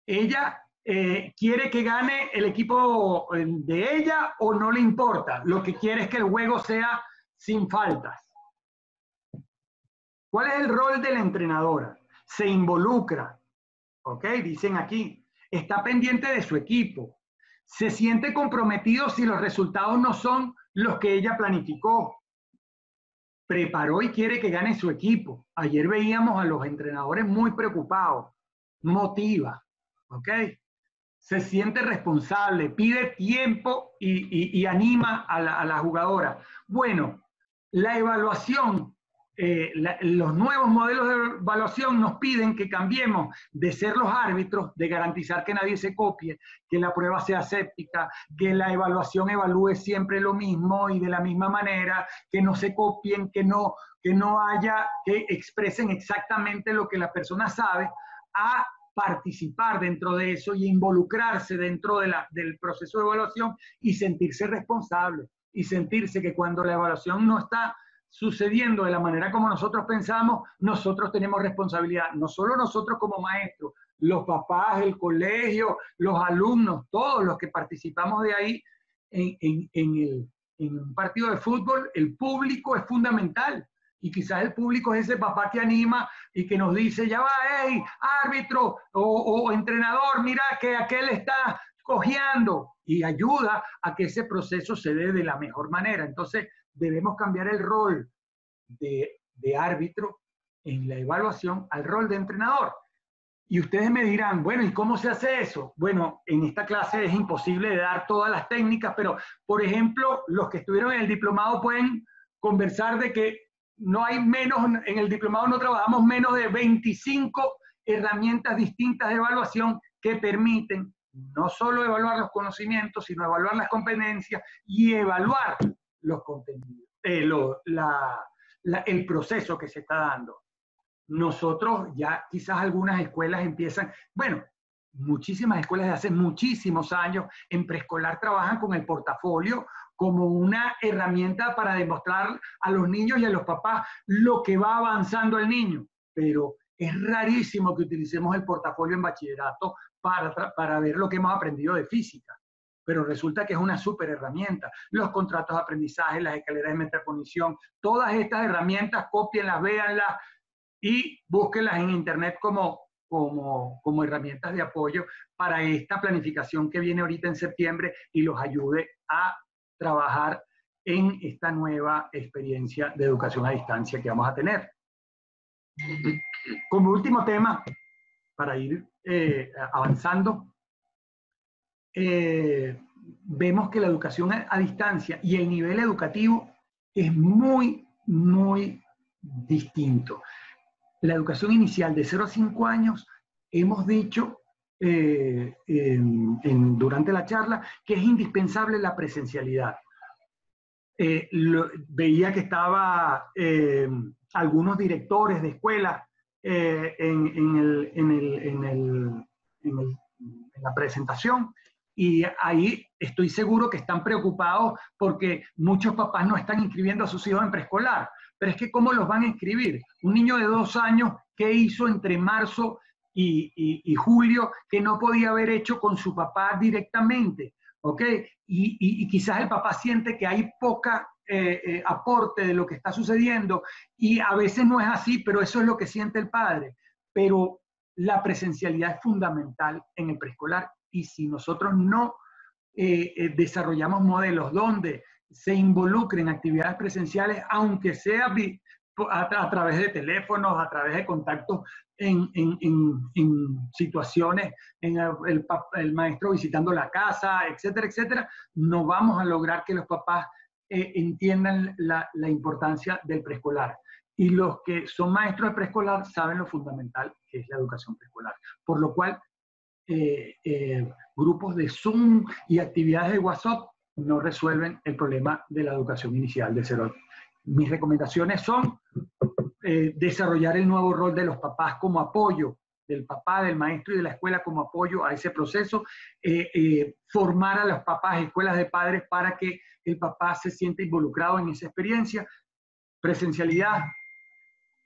Ella quiere que gane el equipo de ella o no le importa. Lo que quiere es que el juego sea sin faltas. ¿Cuál es el rol de la entrenadora? Se involucra, ¿ok? Dicen aquí, está pendiente de su equipo, se siente comprometido si los resultados no son los que ella planificó, preparó y quiere que gane su equipo. Ayer veíamos a los entrenadores muy preocupados, motiva, ¿ok? Se siente responsable, pide tiempo y anima a la jugadora. Bueno, la evaluación, los nuevos modelos de evaluación nos piden que cambiemos de ser los árbitros, de garantizar que nadie se copie, que la prueba sea aséptica, que la evaluación evalúe siempre lo mismo y de la misma manera, que no se copien, que no haya, que expresen exactamente lo que la persona sabe, a participar dentro de eso y involucrarse dentro del proceso de evaluación y sentirse responsable y sentirse que cuando la evaluación no está sucediendo de la manera como nosotros pensamos, nosotros tenemos responsabilidad, no solo nosotros como maestros, los papás, el colegio, los alumnos, todos los que participamos de ahí en un partido de fútbol, el público es fundamental. Y quizás el público es ese papá que anima y que nos dice, ya va, hey, árbitro o entrenador, mira que aquel está cojeando, y ayuda a que ese proceso se dé de la mejor manera. Entonces, debemos cambiar el rol de árbitro en la evaluación al rol de entrenador. Y ustedes me dirán, bueno, ¿y cómo se hace eso? Bueno, en esta clase es imposible de dar todas las técnicas, pero, por ejemplo, los que estuvieron en el diplomado pueden conversar de que no hay menos, en el diplomado no trabajamos menos de 25 herramientas distintas de evaluación que permiten no solo evaluar los conocimientos, sino evaluar las competencias y evaluar los contenidos, el proceso que se está dando. Nosotros ya quizás algunas escuelas empiezan, bueno, muchísimas escuelas de hace muchísimos años en preescolar trabajan con el portafolio como una herramienta para demostrar a los niños y a los papás lo que va avanzando el niño. Pero es rarísimo que utilicemos el portafolio en bachillerato para ver lo que hemos aprendido de física. Pero resulta que es una súper herramienta. Los contratos de aprendizaje, las escaleras de metacognición, todas estas herramientas, cópienlas, véanlas y búsquenlas en internet como herramientas de apoyo para esta planificación que viene ahorita en septiembre y los ayude a trabajar en esta nueva experiencia de educación a distancia que vamos a tener. Como último tema, para ir avanzando, vemos que la educación a distancia y el nivel educativo es muy, muy distinto. La educación inicial de 0 a 5 años, hemos dicho durante la charla que es indispensable la presencialidad. Veía que estaba algunos directores de escuelas en la presentación, y ahí estoy seguro que están preocupados porque muchos papás no están inscribiendo a sus hijos en preescolar. Pero es que ¿cómo los van a inscribir? Un niño de 2 años, ¿qué hizo entre marzo y julio que no podía haber hecho con su papá directamente? ¿Ok? Y quizás el papá siente que hay poca aporte de lo que está sucediendo, y a veces no es así, pero eso es lo que siente el padre. Pero la presencialidad es fundamental en el preescolar, y si nosotros no desarrollamos modelos donde se involucren actividades presenciales, aunque sea a través de teléfonos, a través de contactos en situaciones, en el maestro visitando la casa, etcétera, etcétera, no vamos a lograr que los papás entiendan la importancia del preescolar. y los que son maestros de preescolar saben lo fundamental que es la educación preescolar. Por lo cual, grupos de Zoom y actividades de WhatsApp no resuelven el problema de la educación inicial de 0. Mis recomendaciones son desarrollar el nuevo rol de los papás como apoyo, del papá, del maestro y de la escuela como apoyo a ese proceso, formar a los papás, escuelas de padres, para que el papá se sienta involucrado en esa experiencia. Presencialidad.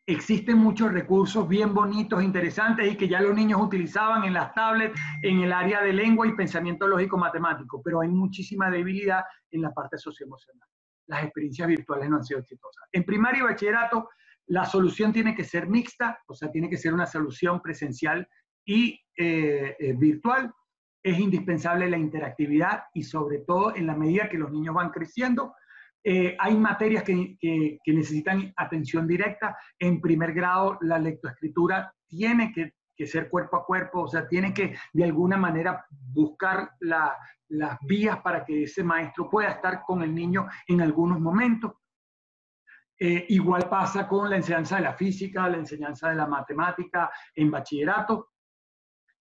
Existen muchos recursos bien bonitos, interesantes y que ya los niños utilizaban en las tablets, en el área de lengua y pensamiento lógico-matemático, pero hay muchísima debilidad en la parte socioemocional. Las experiencias virtuales no han sido exitosas. En primaria y bachillerato, la solución tiene que ser mixta, o sea, tiene que ser una solución presencial y virtual. Es indispensable la interactividad y sobre todo en la medida que los niños van creciendo, hay materias que necesitan atención directa. En primer grado, la lectoescritura tiene que ser cuerpo a cuerpo, o sea, tiene que de alguna manera buscar las vías para que ese maestro pueda estar con el niño en algunos momentos. Igual pasa con la enseñanza de la física, la enseñanza de la matemática en bachillerato.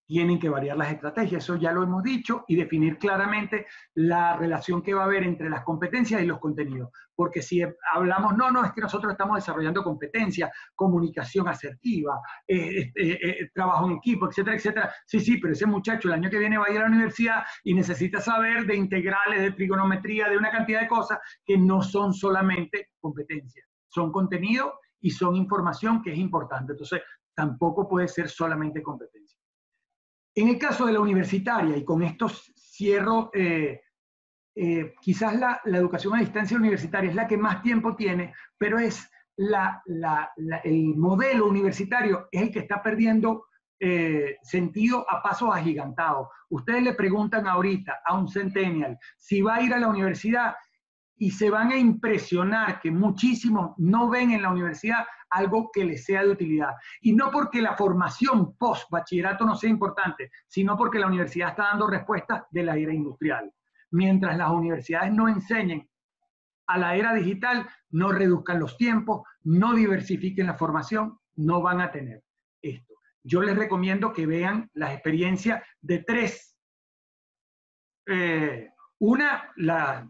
Tienen que variar las estrategias, eso ya lo hemos dicho, y definir claramente la relación que va a haber entre las competencias y los contenidos. Porque si hablamos, no, es que nosotros estamos desarrollando competencias, comunicación asertiva, trabajo en equipo, etcétera, etcétera. Sí, pero ese muchacho el año que viene va a ir a la universidad y necesita saber de integrales, de trigonometría, de una cantidad de cosas que no son solamente competencias, son contenido y son información que es importante. Entonces, tampoco puede ser solamente competencia. En el caso de la universitaria, y con esto cierro, quizás la educación a distancia universitaria es la que más tiempo tiene, pero es el modelo universitario es el que está perdiendo sentido a pasos agigantados. Ustedes le preguntan ahorita a un centennial si va a ir a la universidad y se van a impresionar que muchísimos no ven en la universidad algo que les sea de utilidad. Y no porque la formación post-bachillerato no sea importante, sino porque la universidad está dando respuestas de la era industrial. Mientras las universidades no enseñen a la era digital, no reduzcan los tiempos, no diversifiquen la formación, no van a tener esto. Yo les recomiendo que vean las experiencias de 3. Una,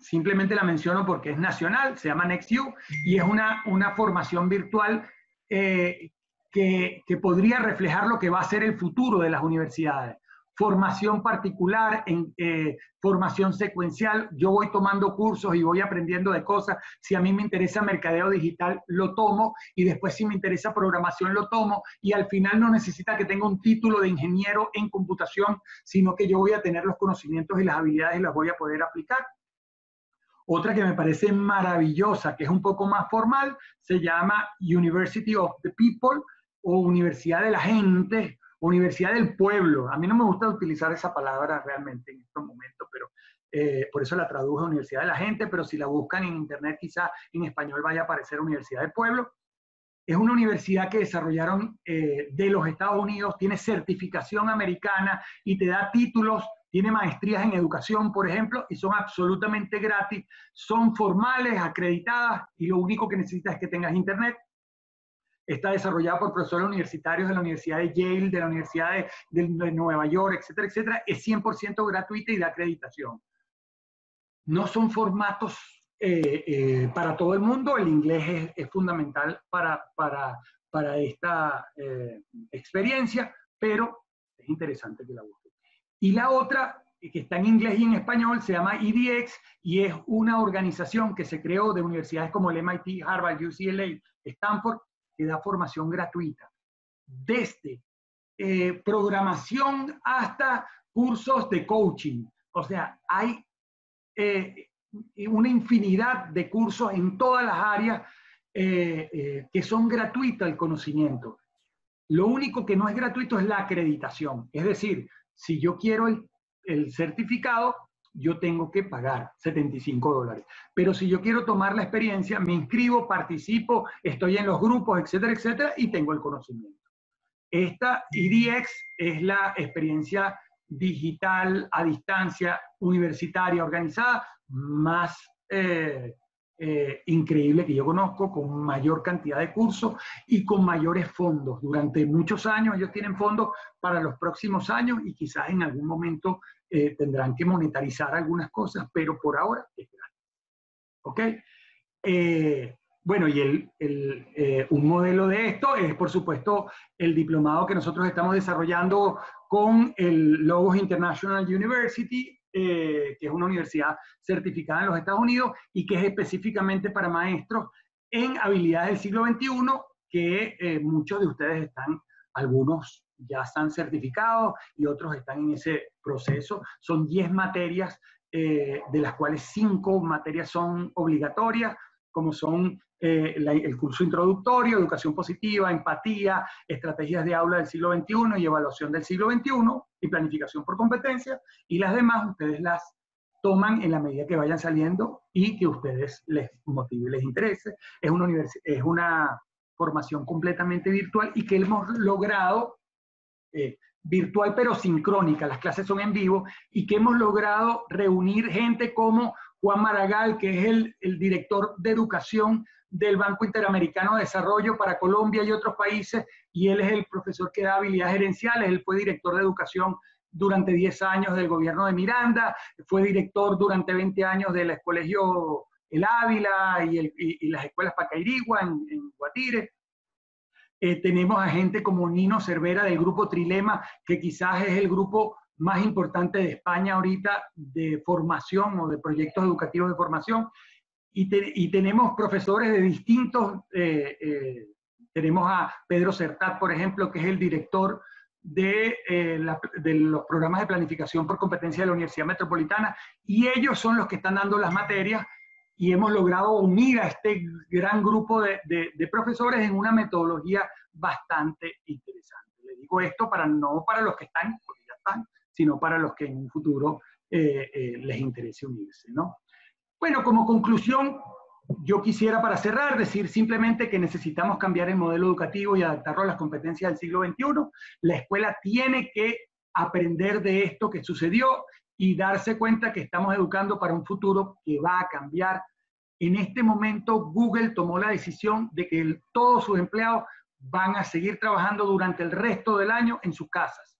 simplemente la menciono porque es nacional, se llama NextU, y es una formación virtual que podría reflejar lo que va a ser el futuro de las universidades. Formación particular, formación secuencial. Yo voy tomando cursos y voy aprendiendo de cosas. Si a mí me interesa mercadeo digital, lo tomo, y después si me interesa programación, lo tomo, y al final no necesita que tenga un título de ingeniero en computación, sino que yo voy a tener los conocimientos y las habilidades y las voy a poder aplicar. Otra que me parece maravillosa, que es un poco más formal, se llama University of the People, o Universidad de la Gente, Universidad del Pueblo. A mí no me gusta utilizar esa palabra realmente en estos momentos, pero por eso la traduje Universidad de la Gente, pero si la buscan en internet quizá en español vaya a aparecer Universidad del Pueblo. Es una universidad que desarrollaron de los Estados Unidos, tiene certificación americana y te da títulos, tiene maestrías en educación, por ejemplo, y son absolutamente gratis, son formales, acreditadas, y lo único que necesitas es que tengas internet. Está desarrollada por profesores universitarios de la Universidad de Yale, de la Universidad de Nueva York, etcétera, etcétera. Es 100% gratuita y de acreditación. No son formatos para todo el mundo. El inglés es fundamental para esta experiencia, pero es interesante que la busquen. Y la otra, que está en inglés y en español, se llama EDX, y es una organización que se creó de universidades como el MIT, Harvard, UCLA, Stanford, que da formación gratuita, desde programación hasta cursos de coaching. O sea, hay una infinidad de cursos en todas las áreas que son gratuitas el conocimiento. Lo único que no es gratuito es la acreditación. Es decir, si yo quiero el certificado, yo tengo que pagar $75. Pero si yo quiero tomar la experiencia, me inscribo, participo, estoy en los grupos, etcétera, etcétera, y tengo el conocimiento. Esta EDX es la experiencia digital a distancia, universitaria, organizada, más increíble que yo conozco, con mayor cantidad de cursos y con mayores fondos. Durante muchos años ellos tienen fondos para los próximos años y quizás en algún momento tendrán que monetarizar algunas cosas, pero por ahora es gratis. ¿Ok? Bueno, y un modelo de esto es, por supuesto, el diplomado que nosotros estamos desarrollando con el Logos International University, que es una universidad certificada en los Estados Unidos y que es específicamente para maestros en habilidades del siglo XXI, que muchos de ustedes están, algunos ya están certificados y otros están en ese proceso. Son 10 materias, de las cuales 5 materias son obligatorias, como son el curso introductorio, educación positiva, empatía, estrategias de aula del siglo XXI y evaluación del siglo XXI y planificación por competencia, y las demás ustedes las toman en la medida que vayan saliendo y que a ustedes les motive y les interese. Es una formación completamente virtual y que hemos logrado, virtual pero sincrónica, las clases son en vivo, y que hemos logrado reunir gente como Juan Maragall, que es el director de educación del Banco Interamericano de Desarrollo para Colombia y otros países, y él es el profesor que da habilidades gerenciales. Él fue director de educación durante 10 años del gobierno de Miranda, fue director durante 20 años del colegio El Ávila y las escuelas Pacairigua en Guatire. Tenemos a gente como Nino Cervera del grupo Trilema, que quizás es el grupo más importante de España ahorita de formación o de proyectos educativos de formación. Y tenemos profesores de distintos, tenemos a Pedro Certat, por ejemplo, que es el director de los programas de planificación por competencia de la Universidad Metropolitana, y ellos son los que están dando las materias, y hemos logrado unir a este gran grupo de profesores en una metodología bastante interesante. Les digo esto no para los que están, porque ya están, sino para los que en un futuro les interese unirse, ¿no? Bueno, como conclusión, yo quisiera, para cerrar, decir simplemente que necesitamos cambiar el modelo educativo y adaptarlo a las competencias del siglo XXI. La escuela tiene que aprender de esto que sucedió y darse cuenta que estamos educando para un futuro que va a cambiar. En este momento, Google tomó la decisión de que todos sus empleados van a seguir trabajando durante el resto del año en sus casas.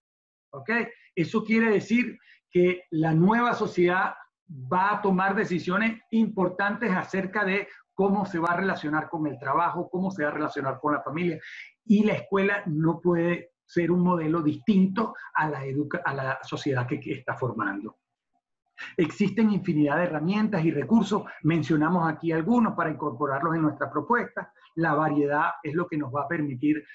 ¿Ok? Eso quiere decir que la nueva sociedad va a tomar decisiones importantes acerca de cómo se va a relacionar con el trabajo, cómo se va a relacionar con la familia, y la escuela no puede ser un modelo distinto a la sociedad que está formando. Existen infinidad de herramientas y recursos, mencionamos aquí algunos para incorporarlos en nuestra propuesta. La variedad es lo que nos va a permitir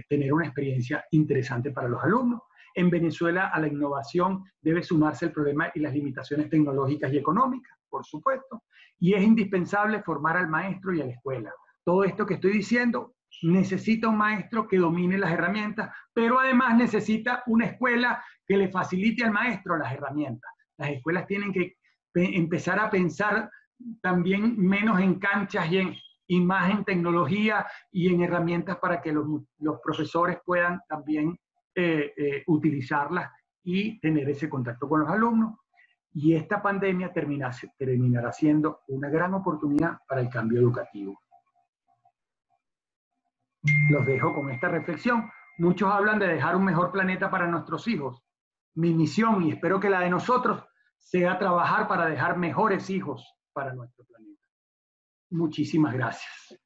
tener una experiencia interesante para los alumnos. En Venezuela, a la innovación debe sumarse el problema y las limitaciones tecnológicas y económicas, por supuesto, y es indispensable formar al maestro y a la escuela. Todo esto que estoy diciendo necesita un maestro que domine las herramientas, pero además necesita una escuela que le facilite al maestro las herramientas. Las escuelas tienen que empezar a pensar también menos en canchas y más en tecnología y en herramientas para que los profesores puedan también utilizarlas y tener ese contacto con los alumnos. Y esta pandemia terminará siendo una gran oportunidad para el cambio educativo. Los dejo con esta reflexión. Muchos hablan de dejar un mejor planeta para nuestros hijos. Mi misión, y espero que la de nosotros, sea trabajar para dejar mejores hijos para nuestro planeta. Muchísimas gracias.